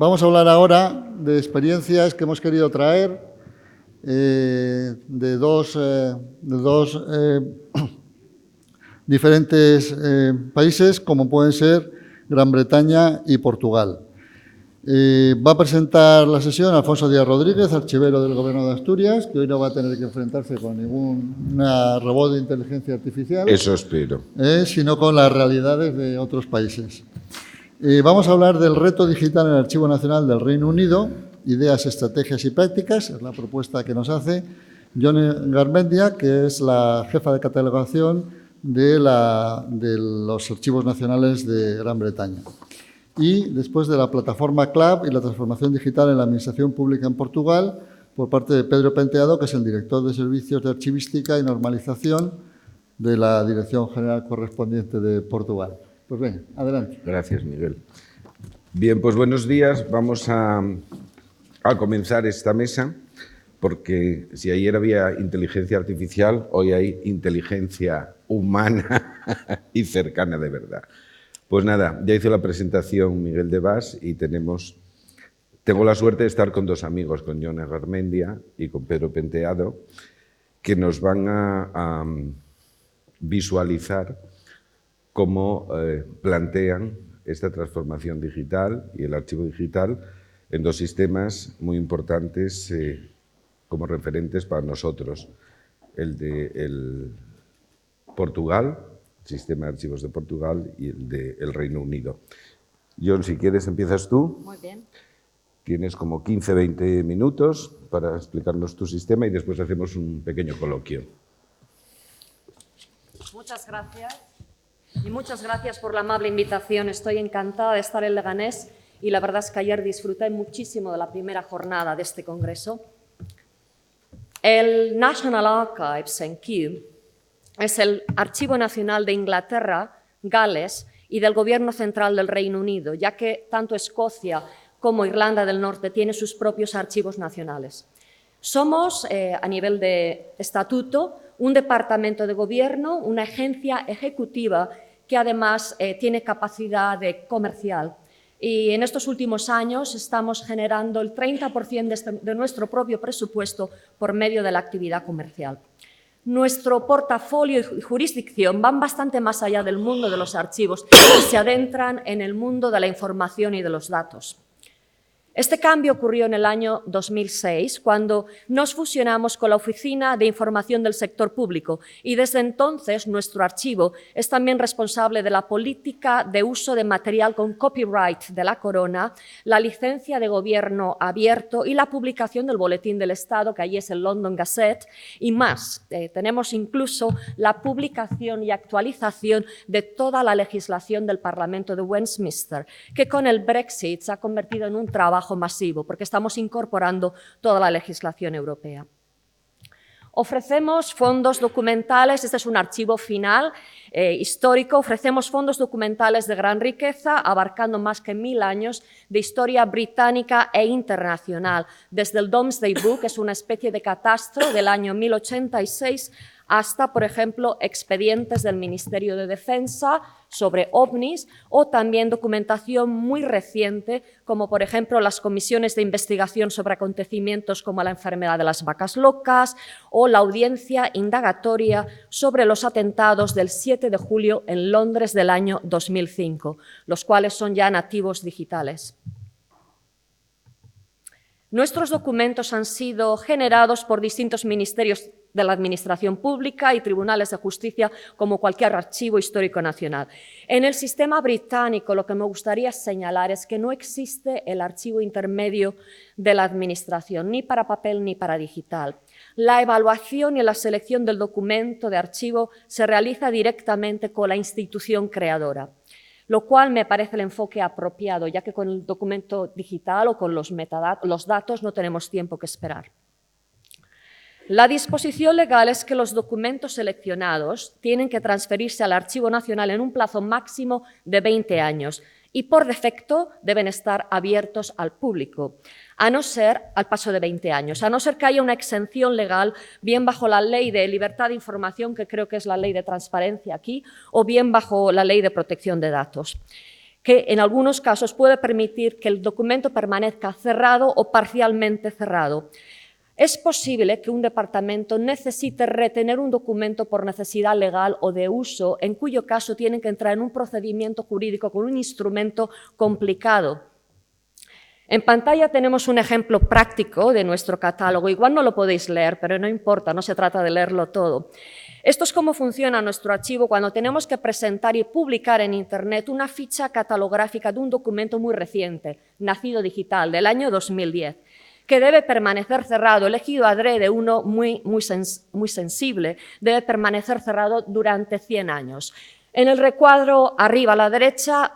Vamos a hablar ahora de experiencias que hemos querido traer de dos diferentes países, como pueden ser Gran Bretaña y Portugal. Va a presentar la sesión Alfonso Díaz Rodríguez, archivero del Gobierno de Asturias, que hoy no va a tener que enfrentarse con ninguna robot de inteligencia artificial. Eso espero. Sino con las realidades de otros países. Vamos a hablar del reto digital en el Archivo Nacional del Reino Unido, ideas, estrategias y prácticas, es la propuesta que nos hace Jone Garmendia, que es la jefa de catalogación de los archivos nacionales de Gran Bretaña. Y después de la plataforma CLAB y la transformación digital en la Administración Pública en Portugal, por parte de Pedro Penteado, que es el director de Servicios de Archivística y Normalización de la Dirección General correspondiente de Portugal. Pues venga, adelante. Gracias, Miguel. Bien, pues buenos días. Vamos a comenzar esta mesa, porque si ayer había inteligencia artificial, hoy hay inteligencia humana y cercana de verdad. Pues nada, ya hizo la presentación Miguel de Bas y tengo la suerte de estar con dos amigos, con Jone Garmendia y con Pedro Penteado, que nos van a visualizar cómo plantean esta transformación digital y el archivo digital en dos sistemas muy importantes como referentes para nosotros. El de Portugal, el sistema de archivos de Portugal, y el del Reino Unido. Jon, si quieres, empiezas tú. Muy bien. Tienes como 15-20 minutos para explicarnos tu sistema y después hacemos un pequeño coloquio. Muchas gracias. Y muchas gracias por la amable invitación. Estoy encantada de estar en Leganés y la verdad es que ayer disfruté muchísimo de la primera jornada de este congreso. El National Archives en Kew es el Archivo Nacional de Inglaterra, Gales y del Gobierno Central del Reino Unido, ya que tanto Escocia como Irlanda del Norte tienen sus propios archivos nacionales. Somos, a nivel de estatuto, un departamento de gobierno, una agencia ejecutiva que además tiene capacidad comercial. Y en estos últimos años estamos generando el 30% de nuestro propio presupuesto por medio de la actividad comercial. Nuestro portafolio y jurisdicción van bastante más allá del mundo de los archivos y se adentran en el mundo de la información y de los datos. Este cambio ocurrió en el año 2006, cuando nos fusionamos con la Oficina de Información del Sector Público y desde entonces nuestro archivo es también responsable de la política de uso de material con copyright de la Corona, la licencia de gobierno abierto y la publicación del Boletín del Estado, que allí es el London Gazette, y más. Tenemos incluso la publicación y actualización de toda la legislación del Parlamento de Westminster, que con el Brexit se ha convertido en un trabajo masivo, porque estamos incorporando toda la legislación europea. Ofrecemos fondos documentales, este es un archivo final histórico, ofrecemos fondos documentales de gran riqueza, abarcando más que 1000 años de historia británica e internacional, desde el Domesday Book, que es una especie de catastro del año 1086, hasta, por ejemplo, expedientes del Ministerio de Defensa sobre ovnis o también documentación muy reciente, como por ejemplo las comisiones de investigación sobre acontecimientos como la enfermedad de las vacas locas o la audiencia indagatoria sobre los atentados del 7 de julio en Londres del año 2005, los cuales son ya nativos digitales. Nuestros documentos han sido generados por distintos ministerios de la Administración Pública y tribunales de justicia, como cualquier archivo histórico nacional. En el sistema británico, lo que me gustaría señalar es que no existe el archivo intermedio de la Administración, ni para papel ni para digital. La evaluación y la selección del documento de archivo se realiza directamente con la institución creadora, lo cual me parece el enfoque apropiado, ya que con el documento digital o con los datos no tenemos tiempo que esperar. La disposición legal es que los documentos seleccionados tienen que transferirse al Archivo Nacional en un plazo máximo de 20 años y por defecto deben estar abiertos al público, a no ser al paso de 20 años, a no ser que haya una exención legal, bien bajo la Ley de Libertad de Información, que creo que es la Ley de Transparencia aquí, o bien bajo la Ley de Protección de Datos. que en algunos casos puede permitir que el documento permanezca cerrado o parcialmente cerrado. Es posible que un departamento necesite retener un documento por necesidad legal o de uso, en cuyo caso tienen que entrar en un procedimiento jurídico con un instrumento complicado. En pantalla tenemos un ejemplo práctico de nuestro catálogo. Igual no lo podéis leer, pero no importa, no se trata de leerlo todo. Esto es cómo funciona nuestro archivo cuando tenemos que presentar y publicar en Internet una ficha catalográfica de un documento muy reciente, nacido digital, del año 2010, que debe permanecer cerrado, elegido adrede, uno muy sensible, debe permanecer cerrado durante 100 años. En el recuadro arriba a la derecha,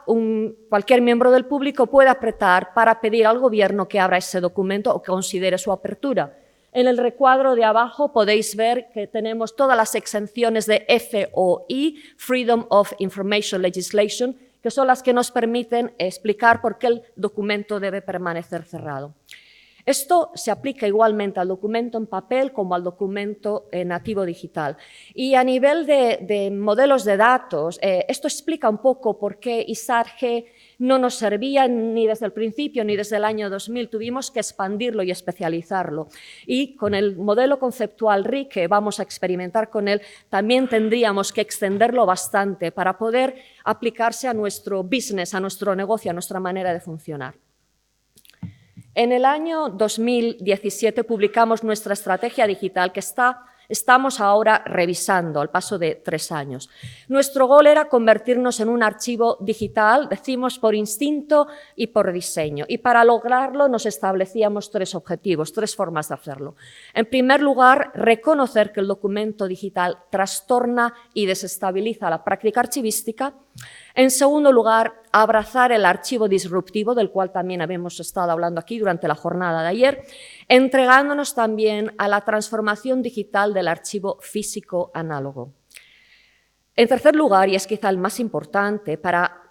cualquier miembro del público puede apretar para pedir al gobierno que abra ese documento o que considere su apertura. En el recuadro de abajo podéis ver que tenemos todas las exenciones de FOI, Freedom of Information Legislation, que son las que nos permiten explicar por qué el documento debe permanecer cerrado. Esto se aplica igualmente al documento en papel como al documento nativo digital. Y a nivel de modelos de datos, esto explica un poco por qué ISARG no nos servía ni desde el principio ni desde el año 2000. Tuvimos que expandirlo y especializarlo. Y con el modelo conceptual RIC, que vamos a experimentar con él, también tendríamos que extenderlo bastante para poder aplicarse a nuestro business, a nuestro negocio, a nuestra manera de funcionar. En el año 2017 publicamos nuestra estrategia digital que estamos ahora revisando al paso de 3 años. Nuestro gol era convertirnos en un archivo digital, decimos por instinto y por diseño. Y para lograrlo nos establecíamos 3 objetivos, 3 formas de hacerlo. En primer lugar, reconocer que el documento digital trastorna y desestabiliza la práctica archivística. En segundo lugar, abrazar el archivo disruptivo, del cual también habíamos estado hablando aquí durante la jornada de ayer, entregándonos también a la transformación digital del archivo físico análogo. En tercer lugar, y es quizá el más importante, para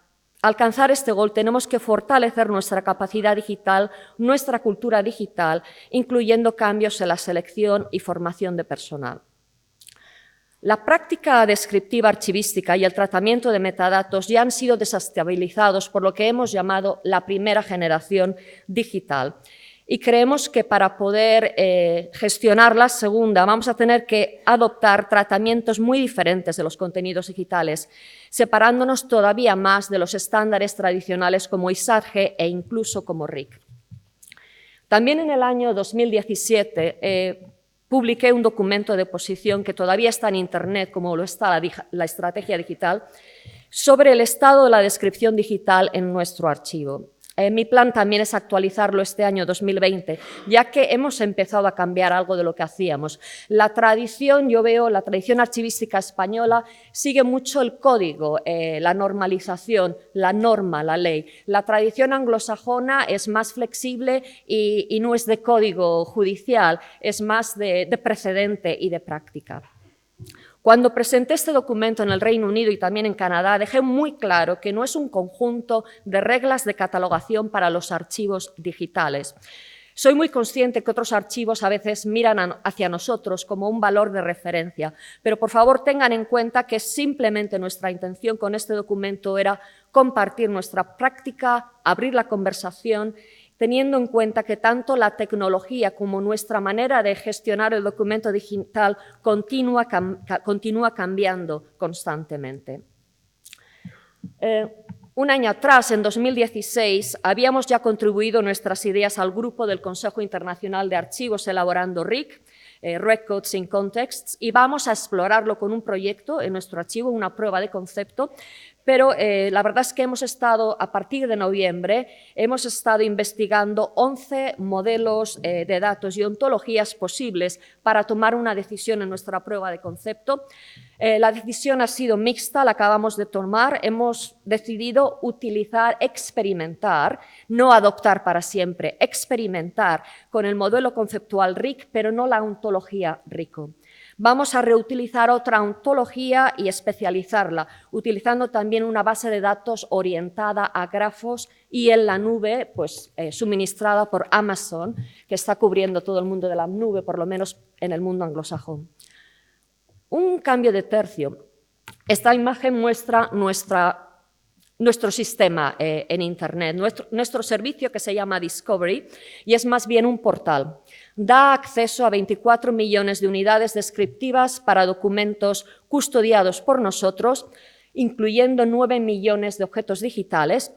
alcanzar este gol tenemos que fortalecer nuestra capacidad digital, nuestra cultura digital, incluyendo cambios en la selección y formación de personal. La práctica descriptiva archivística y el tratamiento de metadatos ya han sido desestabilizados por lo que hemos llamado la primera generación digital. Y creemos que para poder gestionar la segunda vamos a tener que adoptar tratamientos muy diferentes de los contenidos digitales, separándonos todavía más de los estándares tradicionales como ISARG e incluso como RIC. También en el año 2017 publiqué un documento de posición que todavía está en Internet, como lo está la estrategia digital, sobre el estado de la descripción digital en nuestro archivo. Mi plan también es actualizarlo este año 2020, ya que hemos empezado a cambiar algo de lo que hacíamos. La tradición, yo veo, la tradición archivística española sigue mucho el código, la normalización, la norma, la ley. La tradición anglosajona es más flexible y no es de código judicial, es más de precedente y de práctica. Cuando presenté este documento en el Reino Unido y también en Canadá, dejé muy claro que no es un conjunto de reglas de catalogación para los archivos digitales. Soy muy consciente que otros archivos a veces miran hacia nosotros como un valor de referencia, pero por favor tengan en cuenta que simplemente nuestra intención con este documento era compartir nuestra práctica, abrir la conversación, teniendo en cuenta que tanto la tecnología como nuestra manera de gestionar el documento digital continúa cambiando constantemente. Un año atrás, en 2016, habíamos ya contribuido nuestras ideas al grupo del Consejo Internacional de Archivos elaborando RIC, Records in Contexts, y vamos a explorarlo con un proyecto en nuestro archivo, una prueba de concepto, pero la verdad es que hemos estado, a partir de noviembre, hemos estado investigando 11 modelos de datos y ontologías posibles para tomar una decisión en nuestra prueba de concepto. La decisión ha sido mixta, la acabamos de tomar. Hemos decidido utilizar, experimentar, no adoptar para siempre, experimentar con el modelo conceptual RIC, pero no la ontología RICO. Vamos a reutilizar otra ontología y especializarla, utilizando también una base de datos orientada a grafos y en la nube, pues, suministrada por Amazon, que está cubriendo todo el mundo de la nube, por lo menos en el mundo anglosajón. Un cambio de tercio. Esta imagen muestra nuestra nuestro sistema en Internet, nuestro servicio que se llama Discovery, y es más bien un portal. Da acceso a 24 millones de unidades descriptivas para documentos custodiados por nosotros, incluyendo 9 millones de objetos digitales,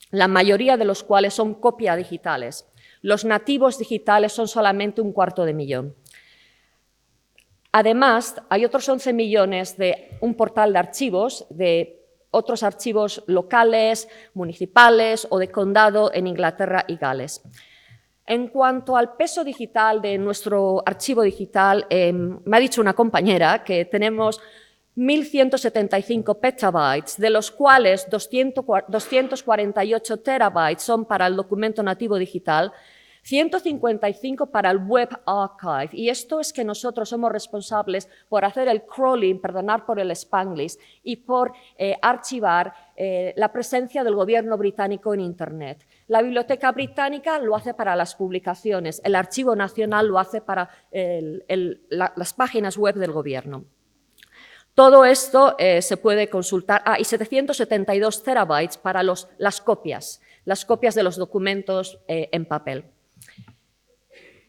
la mayoría de los cuales son copia digitales. Los nativos digitales son solamente 250.000. Además, hay otros 11 millones de un portal de archivos, de otros archivos locales, municipales o de condado en Inglaterra y Gales. En cuanto al peso digital de nuestro archivo digital, me ha dicho una compañera que tenemos 1.175 petabytes, de los cuales 248 terabytes son para el documento nativo digital, 155 para el Web Archive, y esto es que nosotros somos responsables por hacer el crawling, perdonad por el Spanglish, y por archivar la presencia del gobierno británico en Internet. La Biblioteca Británica lo hace para las publicaciones, el Archivo Nacional lo hace para las páginas web del gobierno. Todo esto se puede consultar, y 772 terabytes para las copias de los documentos en papel.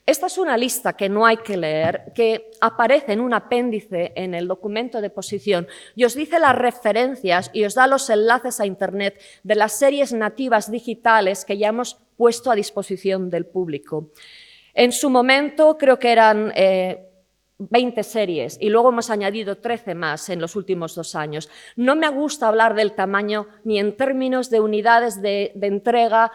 Esta es una lista que no hay que leer, que aparece en un apéndice en el documento de posición y os dice las referencias y os da los enlaces a Internet de las series nativas digitales que ya hemos puesto a disposición del público. En su momento creo que eran 20 series y luego hemos añadido 13 más en los últimos 2 años. No me gusta hablar del tamaño ni en términos de unidades de entrega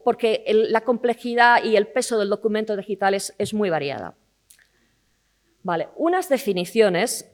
porque la complejidad y el peso del documento digital es muy variada. Vale, unas definiciones.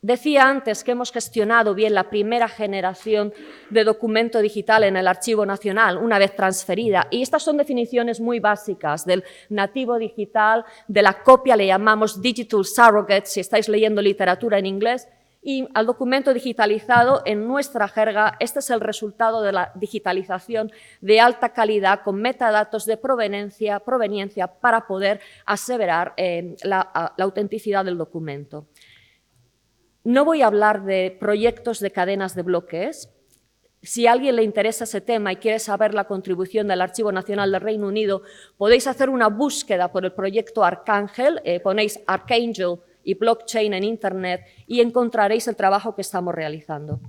Decía antes que hemos gestionado bien la primera generación de documento digital en el Archivo Nacional, una vez transferida, y estas son definiciones muy básicas del nativo digital, de la copia le llamamos digital surrogate, si estáis leyendo literatura en inglés, y al documento digitalizado, en nuestra jerga, este es el resultado de la digitalización de alta calidad con metadatos de proveniencia para poder aseverar la autenticidad del documento. No voy a hablar de proyectos de cadenas de bloques. Si a alguien le interesa ese tema y quiere saber la contribución del Archivo Nacional del Reino Unido, podéis hacer una búsqueda por el proyecto Arcángel, ponéis Archangel y blockchain en Internet y encontraréis el trabajo que estamos realizando.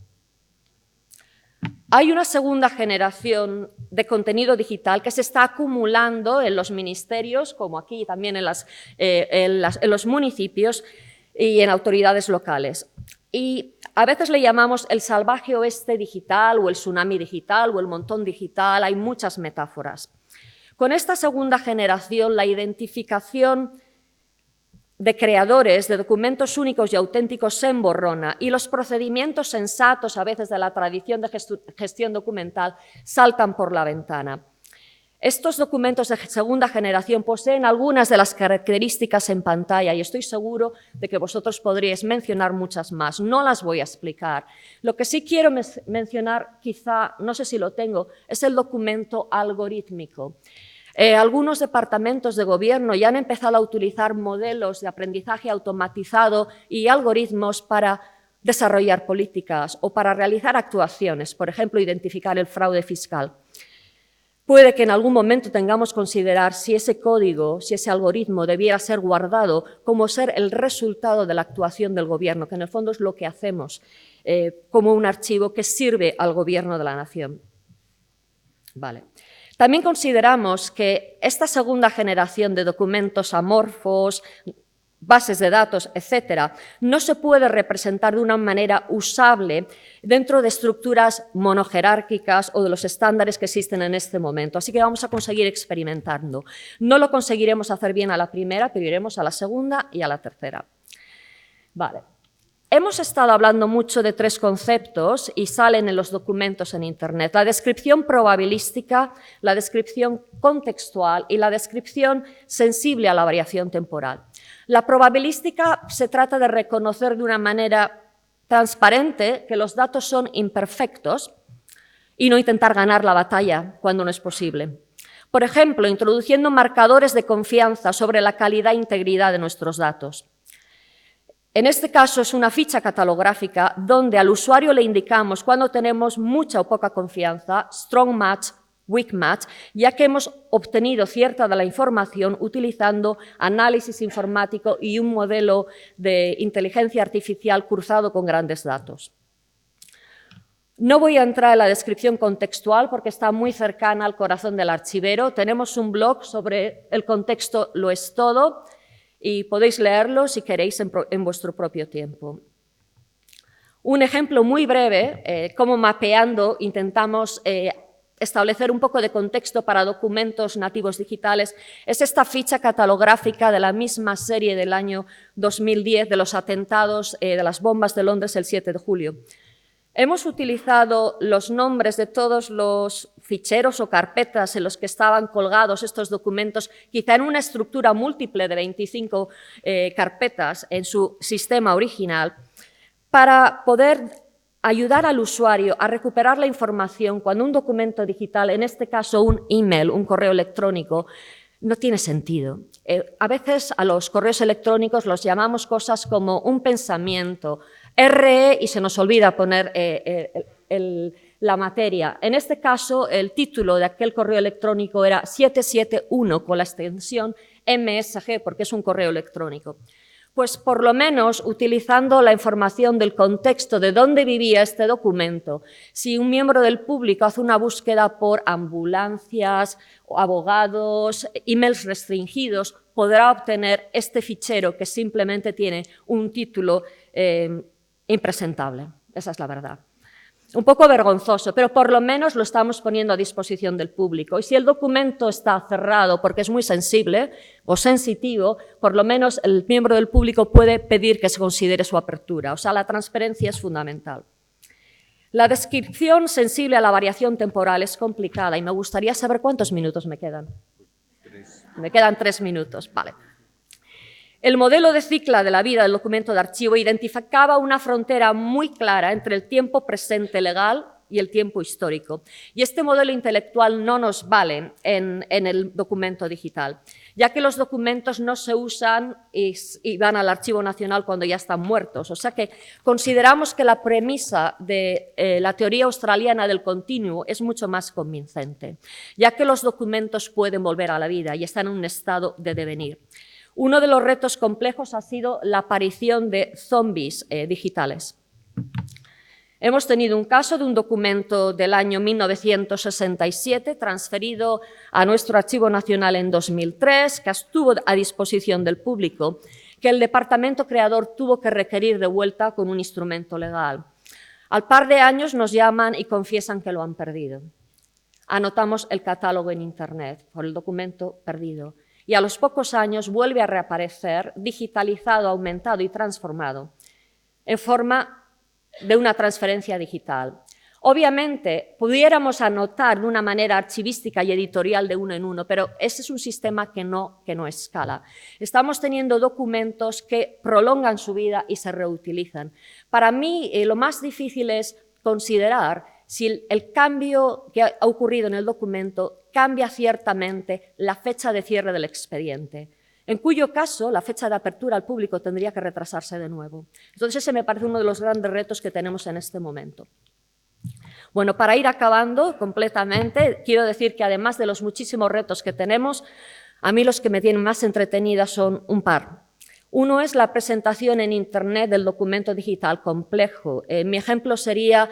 Hay una segunda generación de contenido digital que se está acumulando en los ministerios, como aquí también en los municipios, y en autoridades locales. Y a veces le llamamos el salvaje oeste digital o el tsunami digital o el montón digital, hay muchas metáforas. Con esta segunda generación, la identificación de creadores de documentos únicos y auténticos se emborrona y los procedimientos sensatos a veces de la tradición de gestión documental saltan por la ventana. Estos documentos de segunda generación poseen algunas de las características en pantalla y estoy seguro de que vosotros podríais mencionar muchas más. No las voy a explicar. Lo que sí quiero mencionar, quizá, no sé si lo tengo, es el documento algorítmico. Algunos departamentos de gobierno ya han empezado a utilizar modelos de aprendizaje automatizado y algoritmos para desarrollar políticas o para realizar actuaciones, por ejemplo, identificar el fraude fiscal. Puede que en algún momento tengamos que considerar si ese código, si ese algoritmo debiera ser guardado como ser el resultado de la actuación del gobierno, que en el fondo es lo que hacemos como un archivo que sirve al gobierno de la nación. Vale. También consideramos que esta segunda generación de documentos amorfos, bases de datos, etcétera, no se puede representar de una manera usable dentro de estructuras monojerárquicas o de los estándares que existen en este momento. Así que vamos a conseguir experimentando. No lo conseguiremos hacer bien a la primera, pero iremos a la segunda y a la tercera. Vale. Hemos estado hablando mucho de 3 conceptos y salen en los documentos en Internet. La descripción probabilística, la descripción contextual y la descripción sensible a la variación temporal. La probabilística se trata de reconocer de una manera transparente que los datos son imperfectos y no intentar ganar la batalla cuando no es posible. Por ejemplo, introduciendo marcadores de confianza sobre la calidad e integridad de nuestros datos. En este caso es una ficha catalográfica donde al usuario le indicamos cuando tenemos mucha o poca confianza, strong match, weak match, ya que hemos obtenido cierta de la información utilizando análisis informático y un modelo de inteligencia artificial cruzado con grandes datos. No voy a entrar en la descripción contextual porque está muy cercana al corazón del archivero. Tenemos un blog sobre el contexto Lo es todo y podéis leerlo si queréis en vuestro propio tiempo. Un ejemplo muy breve, cómo mapeando intentamos establecer un poco de contexto para documentos nativos digitales, es esta ficha catalográfica de la misma serie del año 2010 de los atentados de las bombas de Londres el 7 de julio. Hemos utilizado los nombres de todos los ficheros o carpetas en los que estaban colgados estos documentos, quizá en una estructura múltiple de 25 carpetas en su sistema original, para poder ayudar al usuario a recuperar la información cuando un documento digital, en este caso un email, un correo electrónico, no tiene sentido. A veces a los correos electrónicos los llamamos cosas como un pensamiento, RE, y se nos olvida poner la materia. En este caso, el título de aquel correo electrónico era 771 con la extensión MSG, porque es un correo electrónico. Pues por lo menos utilizando la información del contexto de dónde vivía este documento, si un miembro del público hace una búsqueda por ambulancias, abogados, emails restringidos, podrá obtener este fichero que simplemente tiene un título impresentable. Esa es la verdad. Un poco vergonzoso, pero por lo menos lo estamos poniendo a disposición del público. Y si el documento está cerrado porque es muy sensible o sensitivo, por lo menos el miembro del público puede pedir que se considere su apertura. O sea, la transparencia es fundamental. La descripción sensible a la variación temporal es complicada y me gustaría saber cuántos minutos me quedan. 3. Me quedan 3 minutos, vale. El modelo de ciclo de la vida del documento de archivo identificaba una frontera muy clara entre el tiempo presente legal y el tiempo histórico. Y este modelo intelectual no nos vale en el documento digital, ya que los documentos no se usan y van al Archivo Nacional cuando ya están muertos. O sea que consideramos que la premisa de la teoría australiana del continuo es mucho más convincente, ya que los documentos pueden volver a la vida y están en un estado de devenir. Uno de los retos complejos ha sido la aparición de zombies digitales. Hemos tenido un caso de un documento del año 1967 transferido a nuestro Archivo Nacional en 2003, que estuvo a disposición del público, que el departamento creador tuvo que requerir de vuelta con un instrumento legal. Al par de años nos llaman y confiesan que lo han perdido. Anotamos el catálogo en Internet por el documento perdido. Y a los pocos años vuelve a reaparecer digitalizado, aumentado y transformado en forma de una transferencia digital. Obviamente, pudiéramos anotar de una manera archivística y editorial de uno en uno, pero ese es un sistema que no escala. Estamos teniendo documentos que prolongan su vida y se reutilizan. Para mí, lo más difícil es considerar si el cambio que ha ocurrido en el documento cambia ciertamente la fecha de cierre del expediente, en cuyo caso la fecha de apertura al público tendría que retrasarse de nuevo. Entonces ese me parece uno de los grandes retos que tenemos en este momento. Bueno, para ir acabando completamente, quiero decir que además de los muchísimos retos que tenemos, a mí los que me tienen más entretenida son un par. Uno es la presentación en Internet del documento digital complejo. Mi ejemplo sería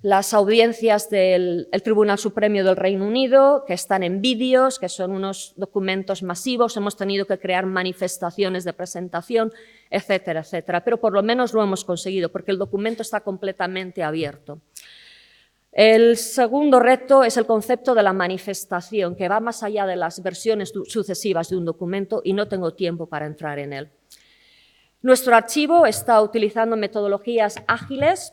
las audiencias del Tribunal Supremo del Reino Unido, que están en vídeos, que son unos documentos masivos, hemos tenido que crear manifestaciones de presentación, etcétera, etcétera. Pero por lo menos lo hemos conseguido, porque el documento está completamente abierto. El segundo reto es el concepto de la manifestación, que va más allá de las versiones sucesivas de un documento y no tengo tiempo para entrar en él. Nuestro archivo está utilizando metodologías ágiles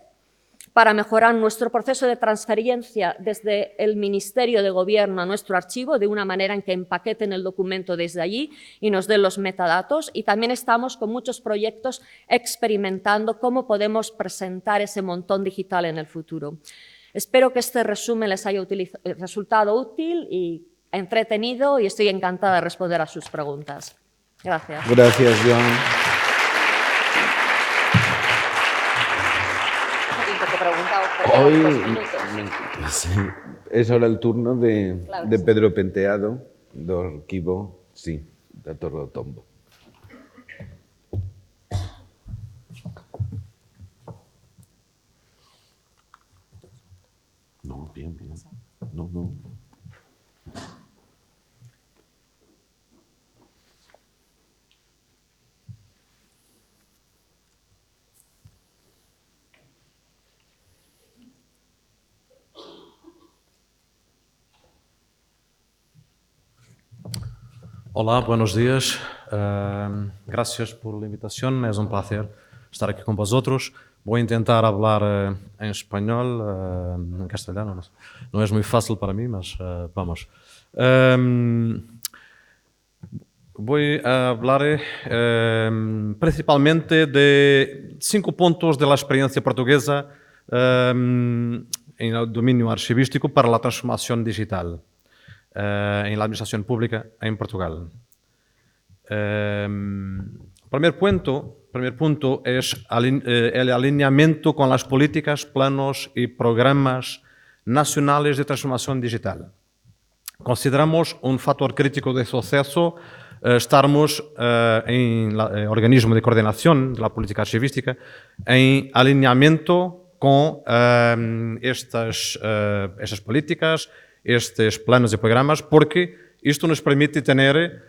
para mejorar nuestro proceso de transferencia desde el Ministerio de Gobierno a nuestro archivo, de una manera en que empaqueten el documento desde allí y nos den los metadatos. Y también estamos con muchos proyectos experimentando cómo podemos presentar ese montón digital en el futuro. Espero que este resumen les haya resultado útil y entretenido y estoy encantada de responder a sus preguntas. Gracias. Gracias, Joan. preguntado Hoy 2 minutos. sí, es ahora el turno de Claro. Pedro Penteado, do arquivo, sí, da Torre do Tombo. No, bien, bien. No, no. Hola, buenos días. Gracias por la invitación. Es un placer estar aquí con vosotros. Voy a intentar hablar en español, en castellano. No es muy fácil para mí, pero vamos. Voy a hablar principalmente de 5 puntos de la experiencia portuguesa en el dominio archivístico para la transformación digital en la administración pública en Portugal. Primer punto es el alineamiento con las políticas, planos y programas nacionales de transformación digital. Consideramos un factor crítico de suceso estarmos en el organismo de coordinación de la política archivística en alineamiento con estas políticas, estos planos y programas, porque esto nos permite tener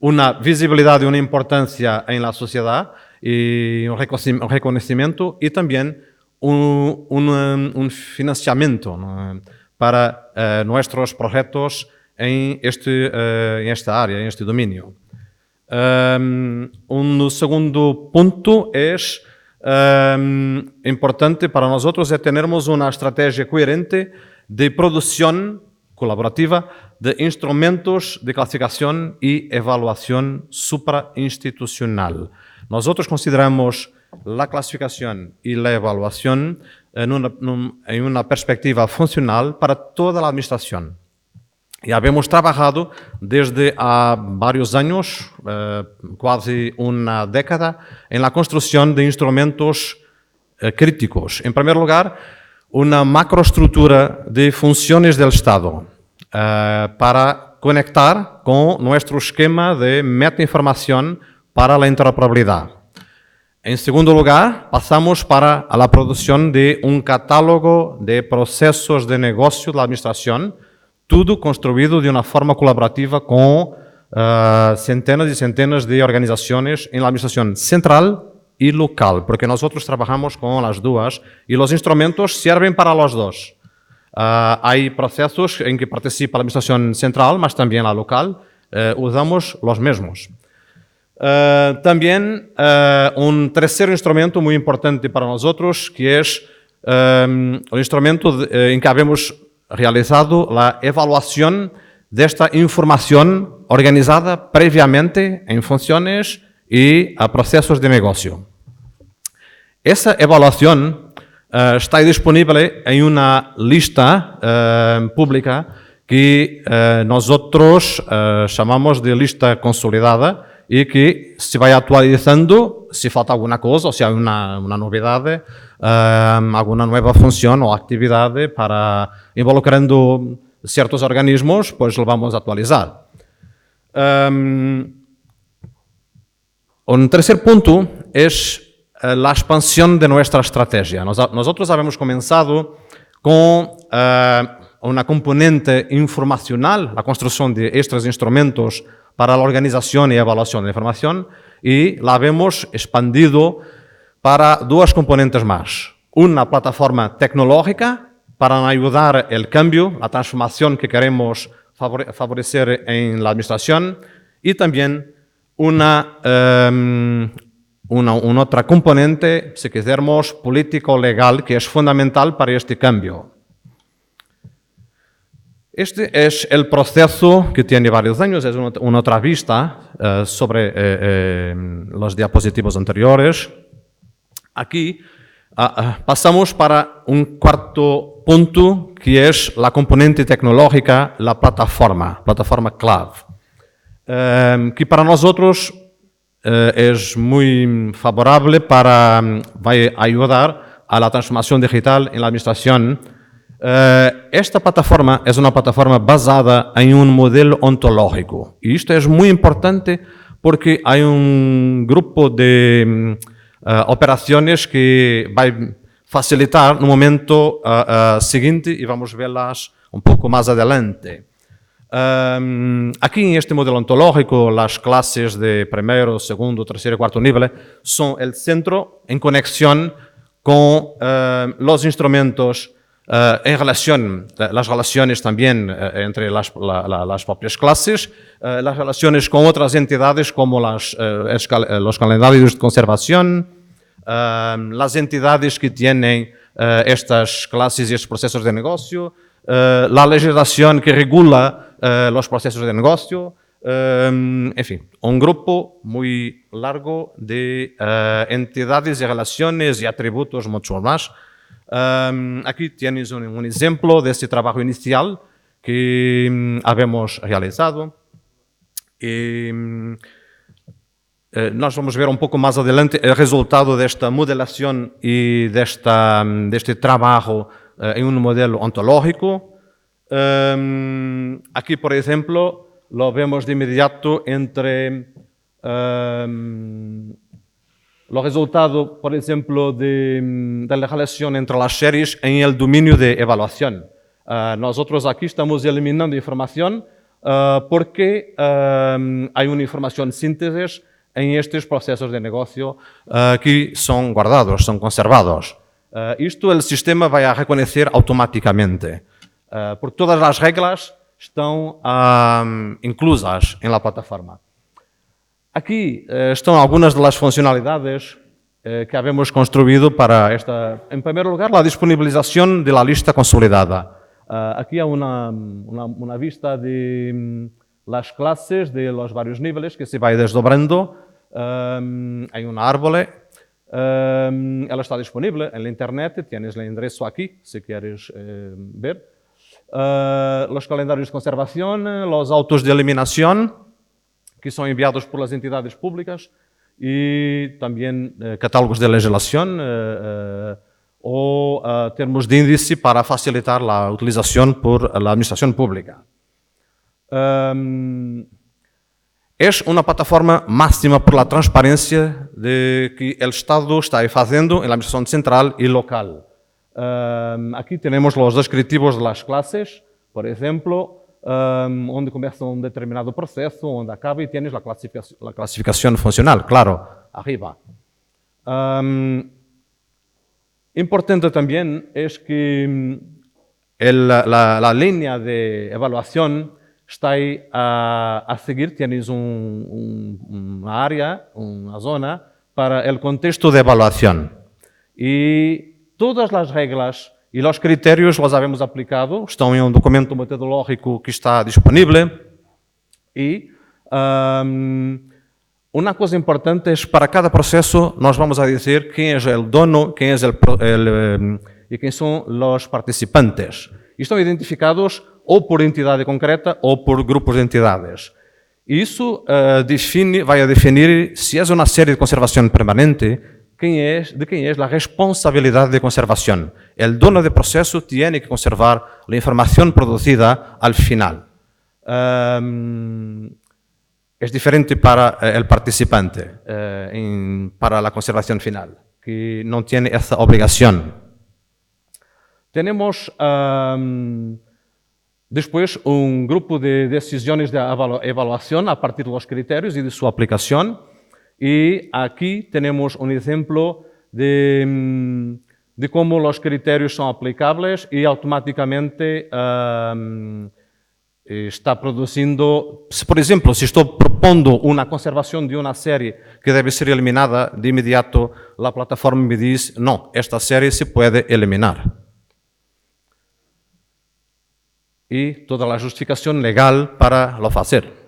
una visibilidad y una importancia en la sociedad y un reconocimiento y también un financiamiento, ¿no?, para nuestros proyectos en esta área, en este dominio. Un segundo punto es importante para nosotros es tenermos una estrategia coherente de producción colaborativa de instrumentos de clasificación y evaluación suprainstitucional. Nosotros consideramos la clasificación y la evaluación en una perspectiva funcional para toda la administración. Ya hemos trabajado desde há varios años, casi una década, en la construcción de instrumentos críticos. En primer lugar, una macroestructura de funciones del Estado para conectar con nuestro esquema de metainformación para la interoperabilidad. En segundo lugar, pasamos para la producción de un catálogo de procesos de negocio de la administración, todo construido de una forma colaborativa con centenas y centenas de organizaciones en la administración central y local, porque nosotros trabajamos con las dos y los instrumentos sirven para los dos. Hay procesos en que participa la administración central, mas también la local, usamos los mismos. También un tercer instrumento muy importante para nosotros, que es el instrumento en que hemos realizado la evaluación de esta información organizada previamente en funciones y a procesos de negocio. Esa evaluación está disponible en una lista pública que nosotros llamamos de lista consolidada y que se va actualizando si falta alguna cosa o si hay una novedad, alguna nueva función o actividad para involucrando ciertos organismos, pues lo vamos a actualizar. Un tercer punto es la expansión de nuestra estrategia. Nosotros habíamos comenzado con una componente informacional, la construcción de estos instrumentos para la organización y evaluación de información, y la hemos expandido para 2 componentes más. Una plataforma tecnológica para ayudar el cambio, la transformación que queremos favorecer en la administración, y también una otra componente, si queremos, político-legal, que es fundamental para este cambio. Este es el proceso que tiene varios años, es una otra vista sobre los diapositivos anteriores. Aquí pasamos para un cuarto punto, que es la componente tecnológica, la plataforma cloud, que para nosotros es muy favorable va a ayudar a la transformación digital en la administración, esta plataforma es una plataforma basada en un modelo ontológico. Y esto es muy importante porque hay un grupo de operaciones que va a facilitar en un momento siguiente y vamos a verlas un poco más adelante. Aquí en este modelo ontológico, las clases de primero, segundo, tercero y cuarto nivel son el centro en conexión con los instrumentos en relación, las relaciones también entre las propias clases, las relaciones con otras entidades como los calendarios de conservación, las entidades que tienen estas clases y estos procesos de negocio, la legislación que regula los procesos de negocio, en fin, un grupo muy largo de entidades y relaciones y atributos mucho más. Aquí tienes un ejemplo de este trabajo inicial que habíamos realizado. Y, nós vamos ver un poco más adelante el resultado de esta modelación y de este trabajo en un modelo ontológico. Aquí, por ejemplo, lo vemos de inmediato entre los resultados, por ejemplo, de la relación entre las series en el dominio de evaluación. Nosotros aquí estamos eliminando información porque hay una información síntesis en estos procesos de negocio que son guardados, son conservados. Esto el sistema va a reconocer automáticamente. Porque todas las reglas están inclusas en la plataforma. Aquí están algunas de las funcionalidades que habíamos construido para esta. En primer lugar, la disponibilización de la lista consolidada. Aquí hay una vista de las clases de los varios niveles que se va desdobrando. Hay un árbol. Ela está disponible en la internet. Tienes el enderezo aquí, si quieres ver. Los calendarios de conservación, los autos de eliminación, que son enviados por las entidades públicas, y también catálogos de legislación o termos de índice para facilitar la utilización por la administración pública. Es una plataforma máxima por la transparencia de que el Estado está haciendo en la administración central y local. Aquí tenemos los descriptivos de las clases, por ejemplo, onde comienza un determinado proceso, onde acaba, y tienes la clasificación funcional, claro, arriba. Importante también es que la línea de evaluación está ahí a seguir. Tienes una área, una zona para el contexto de evaluación. Y todas las reglas y los criterios los habemos aplicado, están en un documento metodológico que está disponible. Y una cosa importante es, para cada proceso, nos vamos a decir quién es el dono, quién es y quién son los participantes. Y están identificados o por entidad concreta o por grupos de entidades. Y eso va a definir si es una serie de conservación permanente, de quién es la responsabilidad de conservación. El dono de proceso tiene que conservar la información producida al final. Es diferente para el participante, para la conservación final, que no tiene esa obligación. Tenemos después un grupo de decisiones de evaluación a partir de los criterios y de su aplicación. Y aquí tenemos un ejemplo de cómo los criterios son aplicables y automáticamente está produciendo. Por ejemplo, si estoy propondo una conservación de una serie que debe ser eliminada, de inmediato la plataforma me dice, no, esta serie se puede eliminar. Y toda la justificación legal para lo hacer.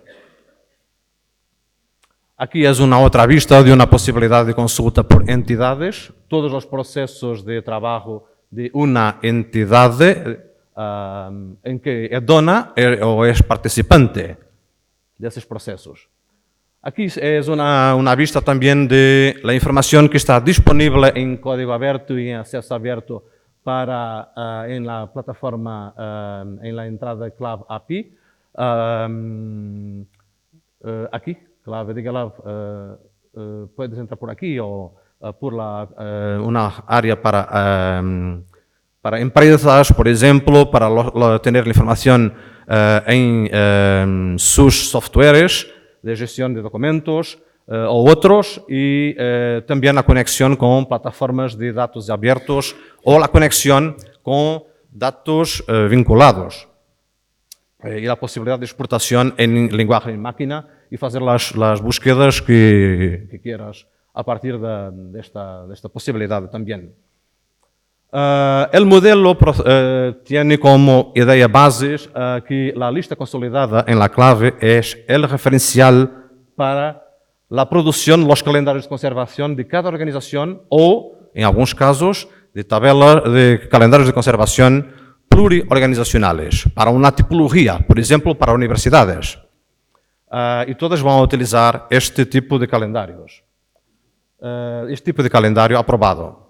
Aquí es una otra vista de una posibilidad de consulta por entidades. Todos los procesos de trabajo de una entidad en que es dona o es participante de esos procesos. Aquí es una vista también de la información que está disponible en código abierto y en acceso abierto en la plataforma, en la entrada clave API. Aquí, clave de clave, puedes entrar por aquí o por una área para empresas, por ejemplo, para tener la información en sus softwares de gestión de documentos o otros, y también la conexión con plataformas de datos abiertos o la conexión con datos vinculados. Y la posibilidad de exportación en lenguaje de máquina y hacer las búsquedas que quieras a partir de esta posibilidad también. El modelo tiene como idea base que la lista consolidada en la clave es el referencial para la producción, los calendarios de conservación de cada organización o, en algunos casos, de calendarios de conservación pluriorganizacionales para una tipología, por ejemplo, para universidades. Y todas van a utilizar este tipo de calendarios, este tipo de calendario aprobado.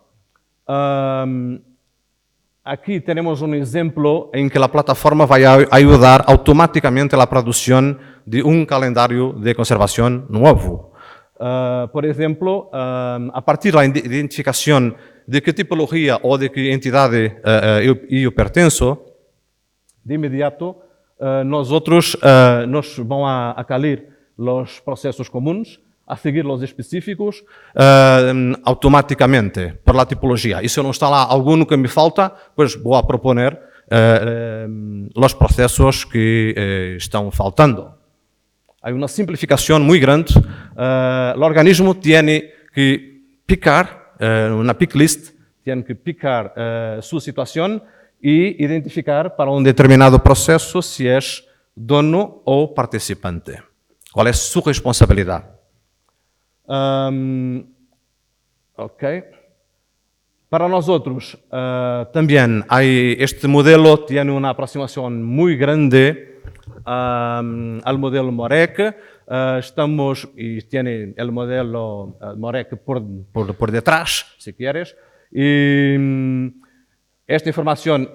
Aquí tenemos un ejemplo en que la plataforma va a ayudar automáticamente a la producción de un calendario de conservación nuevo. Por ejemplo, a partir de la identificación de qué tipología o de qué entidad yo pertenzo, de inmediato nosotros nos vamos a calir los procesos comunes, a seguir los específicos automáticamente por la tipología. Y si no está lá alguno que me falta, pues voy a proponer los procesos que están faltando. Hay una simplificación muy grande. El organismo tiene que picar una pick list, tiene que picar su situación y identificar para un determinado proceso si es dono o participante. ¿Cuál es su responsabilidad? Para nosotros también este modelo tiene una aproximación muy grande al modelo MOREC. Y tiene el modelo MOREC por detrás, si quieres. Y esta información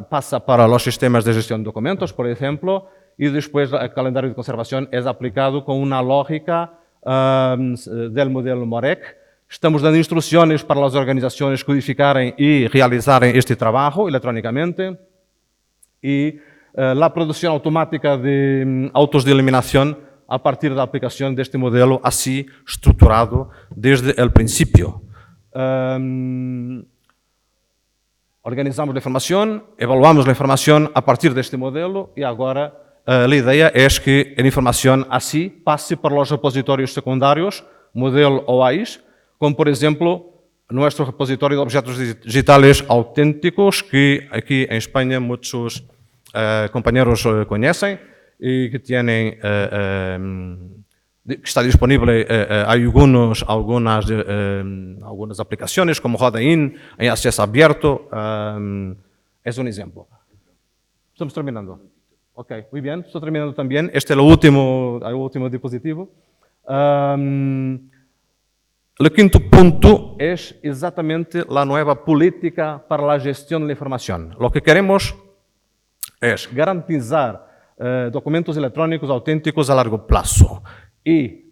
pasa para los sistemas de gestión de documentos, por ejemplo, y después el calendario de conservación es aplicado con una lógica del modelo MOREC. Estamos dando instrucciones para las organizaciones codificarem y realizarem este trabajo electrónicamente. Y la producción automática de autos de eliminación a partir de la aplicación de este modelo así estructurado desde el principio. Organizamos la información, evaluamos la información a partir de este modelo y ahora la idea es que la información así pase por los repositorios secundarios, modelo OAIS, como por ejemplo nuestro repositorio de objetos digitales auténticos que aquí en España muchos compañeros conocen y que tienen, que está disponible algunas aplicaciones como Rodain en acceso abierto. Es un ejemplo. Estamos terminando. Ok, muy bien. Estoy terminando también. Este es el último dispositivo. El quinto punto es exactamente la nueva política para la gestión de la información. Lo que queremos es garantizar documentos electrónicos auténticos a largo plazo. Y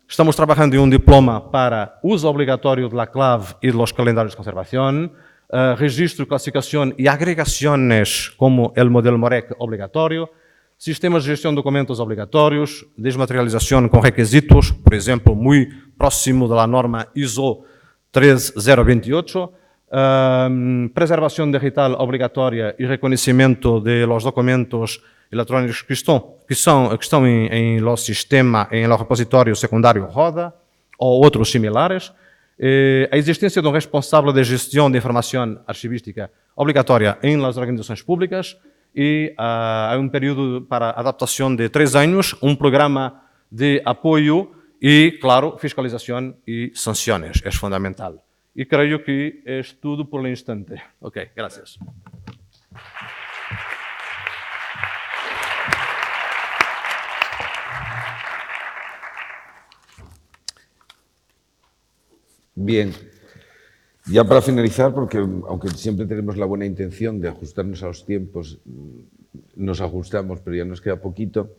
estamos trabajando en un diploma para uso obligatorio de la clave y de los calendarios de conservación, registro, clasificación y agregaciones como el modelo MOREC obligatorio, sistemas de gestión de documentos obligatorios, desmaterialización con requisitos, por ejemplo, muy próximo de la norma ISO 13028, preservación digital obligatoria y reconocimiento de los documentos electrónicos que están en los sistemas, en los repositorios secundarios RODA o otros similares. A existência de um responsável de gestão de informação arquivística obrigatória em las organizações públicas e há período para adaptação de 3 anos, programa de apoio e, claro, fiscalização e sanções. É fundamental. E creio que é tudo por el instante. Ok, gracias. Bien, ya para finalizar, porque aunque siempre tenemos la buena intención de ajustarnos a los tiempos, nos ajustamos, pero ya nos queda poquito.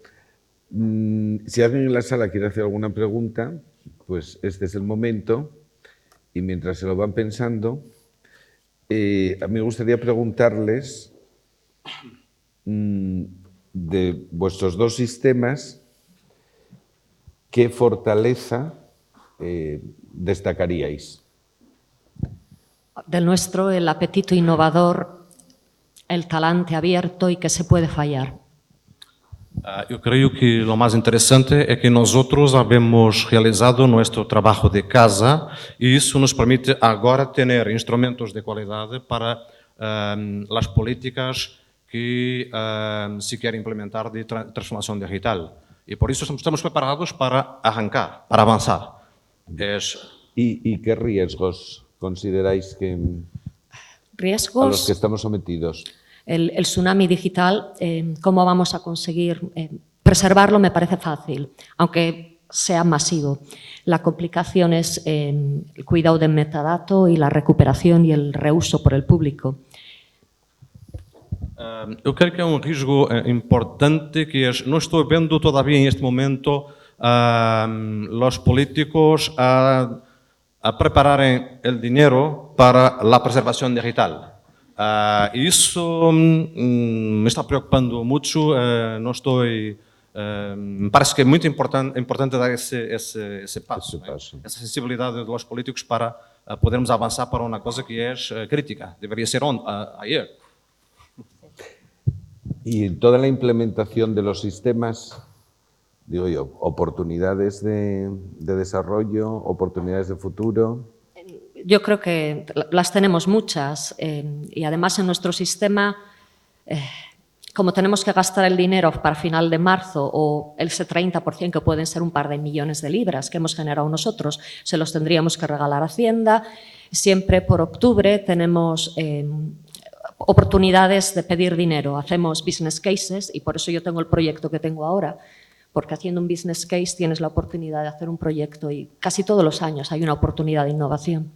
Si alguien en la sala quiere hacer alguna pregunta, pues este es el momento, y mientras se lo van pensando, a mí me gustaría preguntarles de vuestros dos sistemas, ¿qué fortaleza destacaríais? Del nuestro, el apetito innovador, el talante abierto y que se puede fallar. Eu creio que o mais interessante é que nós outros havemos realizado nosso trabalho de casa e isso nos permite agora ter instrumentos de qualidade para as políticas que se quer implementar de transformação digital. E por isso estamos preparados para arrancar, para avançar. ¿Y qué riesgos consideráis que Riesgos. a los que estamos sometidos? El tsunami digital, ¿cómo vamos a conseguir preservarlo? Me parece fácil, aunque sea masivo. La complicación es el cuidado del metadato y la recuperación y el reuso por el público. Eu creio que é risco importante que não estou vendo todavía en este momento los políticos a prepararem el dinero para la preservación digital. E isso me está preocupando mucho. Não estou, me parece que é muito importante dar esse passo, essa sensibilidade dos políticos para podermos avançar para uma coisa que é crítica. Deveria ser ayer. Y en toda la implementación de los sistemas, digo yo, oportunidades de desarrollo, oportunidades de futuro. Yo creo que las tenemos muchas y además en nuestro sistema, como tenemos que gastar el dinero para final de marzo o ese 30% que pueden ser un par de millones de libras que hemos generado nosotros, se los tendríamos que regalar a Hacienda. Siempre por octubre tenemos oportunidades de pedir dinero, hacemos business cases y por eso yo tengo el proyecto que tengo ahora, porque haciendo un business case tienes la oportunidad de hacer un proyecto y casi todos los años hay una oportunidad de innovación.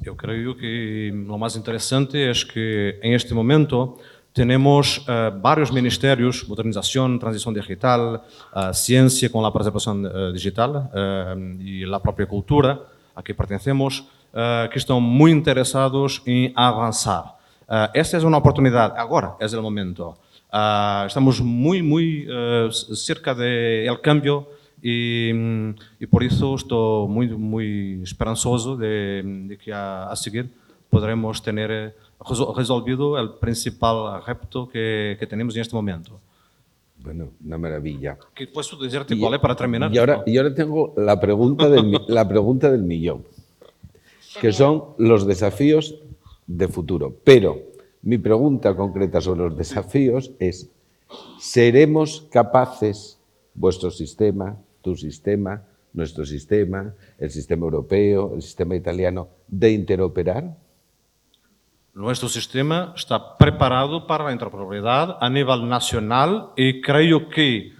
Eu creio que o mais interessante é que, em este momento, temos vários ministérios, modernização, transição digital, ciência com a preservação digital e a própria cultura a que pertencemos, que estão muito interessados em avançar. Esta é uma oportunidade, agora é o momento. Estamos muito cerca do cambio e por isso estou muito esperançoso de que a seguir poderemos ter resolvido o principal reto que temos neste momento. Bueno, una maravilla. Que puedo decirte cuál es para terminar. Y ahora tengo la pregunta del millón, que son los desafíos de futuro. Pero mi pregunta concreta sobre los desafíos es, ¿seremos capaces, vuestro sistema, tu sistema, nuestro sistema, el sistema europeo, el sistema italiano, de interoperar? Nuestro sistema está preparado para la interoperabilidad a nivel nacional y creo que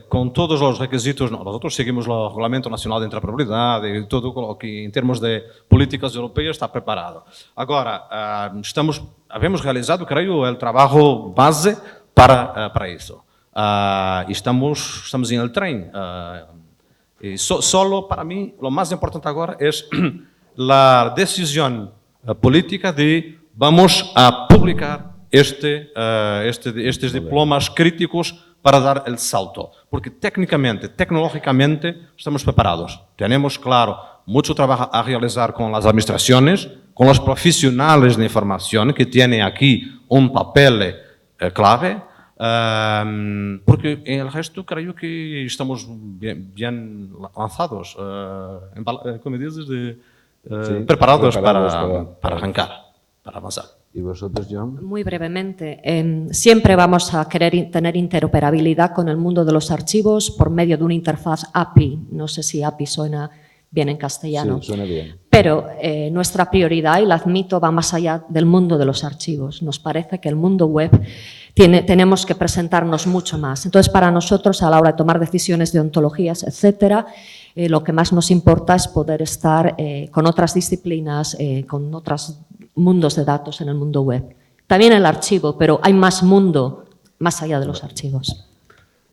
con todos los requisitos, nosotros seguimos el Reglamento Nacional de Interoperabilidad y todo lo que en términos de políticas europeas está preparado. Ahora, habemos realizado, creo, el trabajo base para eso. Y estamos en el tren. Y solo para mí, lo más importante ahora es la decisión política de vamos a publicar estes diplomas críticos para dar el salto, porque técnicamente, tecnológicamente estamos preparados. Tenemos, claro, mucho trabajo a realizar con las administraciones, con los profesionales de información que tienen aquí un papel clave, porque en el resto creo que estamos bien lanzados, como dices, preparados para arrancar, para avanzar. ¿Y vosotros, John? Muy brevemente, siempre vamos a querer tener interoperabilidad con el mundo de los archivos por medio de una interfaz API. No sé si API suena bien en castellano. Sí, suena bien. Pero nuestra prioridad, y la admito, va más allá del mundo de los archivos. Nos parece que el mundo web tenemos que presentarnos mucho más. Entonces, para nosotros, a la hora de tomar decisiones de ontologías, etcétera, Lo que más nos importa es poder estar con otras disciplinas, con otros mundos de datos en el mundo web. También el archivo, pero hay más mundo más allá de los archivos.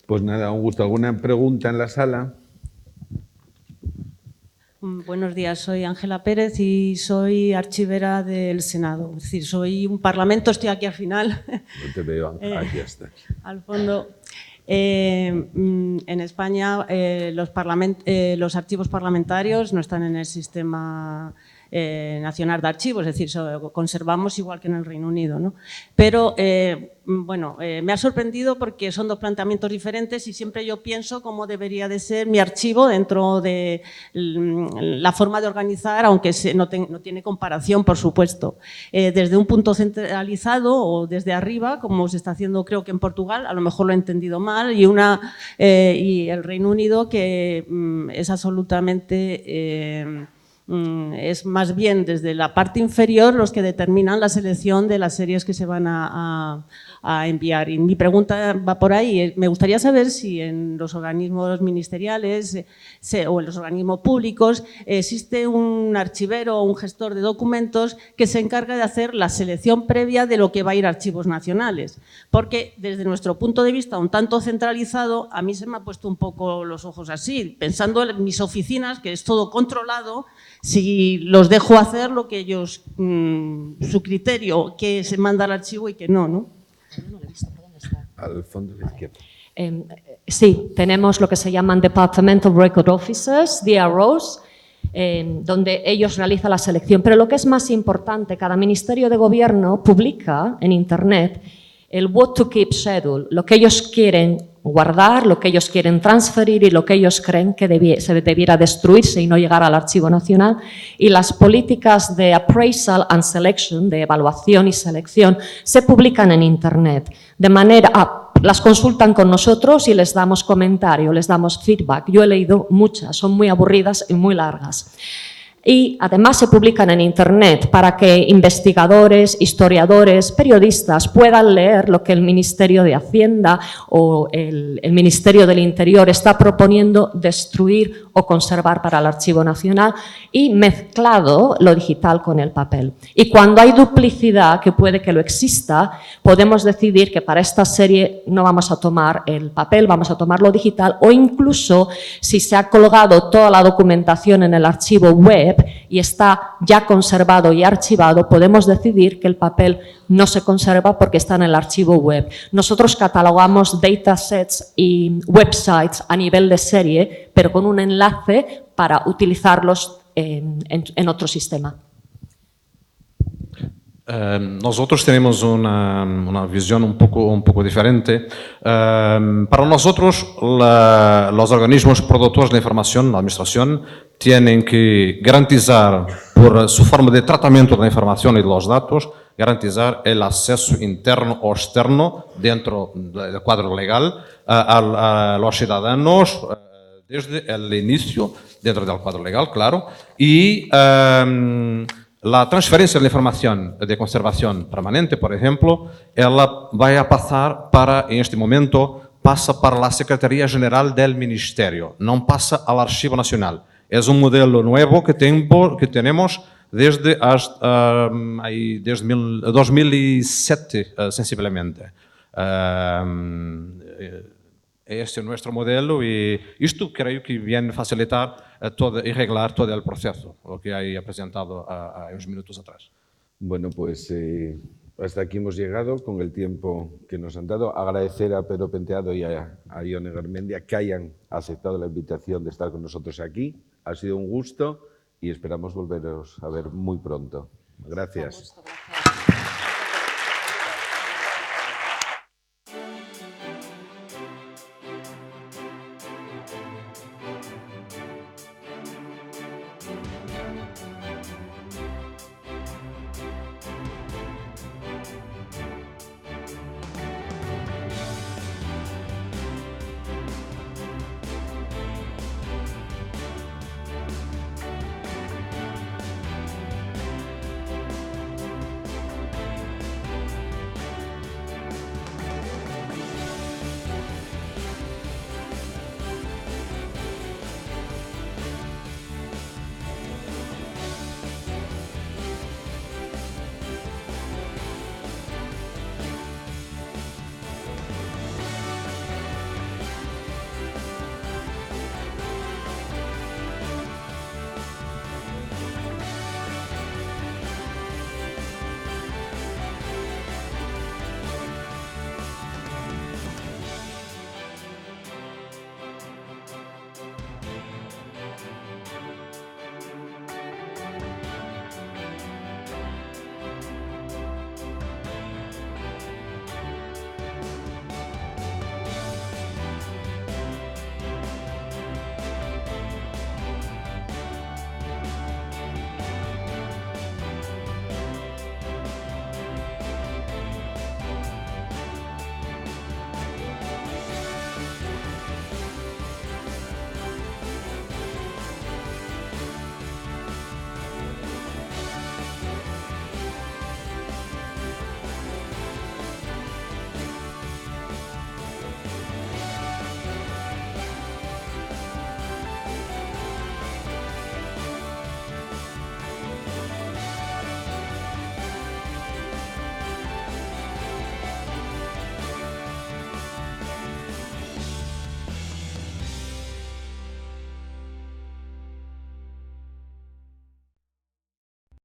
Pues nada, un gusto. ¿Alguna pregunta en la sala? Buenos días, soy Ángela Pérez y soy archivera del Senado. Es decir, soy un parlamento, estoy aquí al final. No te veo, aquí está. Al fondo. En España los archivos parlamentarios no están en el sistema nacional de archivos, es decir, conservamos igual que en el Reino Unido, ¿no? Pero, me ha sorprendido porque son dos planteamientos diferentes y siempre yo pienso cómo debería de ser mi archivo dentro de la forma de organizar, aunque no tiene comparación, por supuesto. Desde un punto centralizado o desde arriba, como se está haciendo creo que en Portugal, a lo mejor lo he entendido mal, y el Reino Unido que es absolutamente... es más bien desde la parte inferior los que determinan la selección de las series que se van a enviar. Y mi pregunta va por ahí. Me gustaría saber si en los organismos ministeriales o en los organismos públicos existe un archivero o un gestor de documentos que se encarga de hacer la selección previa de lo que va a ir a archivos nacionales. Porque desde nuestro punto de vista un tanto centralizado, a mí se me ha puesto un poco los ojos así, pensando en mis oficinas, que es todo controlado, si los dejo hacer lo que ellos, su criterio, que se manda al archivo y que no, ¿no? Al fondo de la izquierda. Sí, tenemos lo que se llaman Departmental Record Officers, DROs, donde ellos realizan la selección. Pero lo que es más importante, cada ministerio de gobierno publica en Internet el What to Keep Schedule, lo que ellos quieren guardar, lo que ellos quieren transferir y lo que ellos creen que se debiera destruirse y no llegar al archivo nacional. Y las políticas de appraisal and selection, de evaluación y selección, se publican en Internet. De manera, las consultan con nosotros y les damos comentario, les damos feedback. Yo he leído muchas, son muy aburridas y muy largas. Y además se publican en Internet para que investigadores, historiadores, periodistas puedan leer lo que el Ministerio de Hacienda o el Ministerio del Interior está proponiendo destruir o conservar para el Archivo Nacional, y mezclado lo digital con el papel. Y cuando hay duplicidad, que puede que lo exista, podemos decidir que para esta serie no vamos a tomar el papel, vamos a tomar lo digital, o incluso si se ha colgado toda la documentación en el archivo web y está ya conservado y archivado, podemos decidir que el papel no se conserva porque está en el archivo web. Nosotros catalogamos datasets y websites a nivel de serie, pero con un enlace para utilizarlos en otro sistema. Nosotros tenemos una visión un poco diferente. Para nosotros, los organismos productores de información, la administración, tienen que garantizar, por su forma de tratamiento de la información y de los datos, garantizar el acceso interno o externo dentro del cuadro legal a los ciudadanos desde el inicio, dentro del cuadro legal, claro, y la transferencia de la información de conservación permanente, por ejemplo, ella va a pasar en este momento, pasa para la Secretaría General del Ministerio, no pasa al Archivo Nacional. Es un modelo nuevo que tenemos desde 2007, sensiblemente. Este es nuestro modelo y esto creo que viene a facilitar y arreglar todo el proceso, lo que he presentado a unos minutos atrás. Bueno, pues hasta aquí hemos llegado con el tiempo que nos han dado. Agradecer a Pedro Penteado y a Ione Garmendia que hayan aceptado la invitación de estar con nosotros aquí. Ha sido un gusto y esperamos volveros a ver muy pronto. Gracias.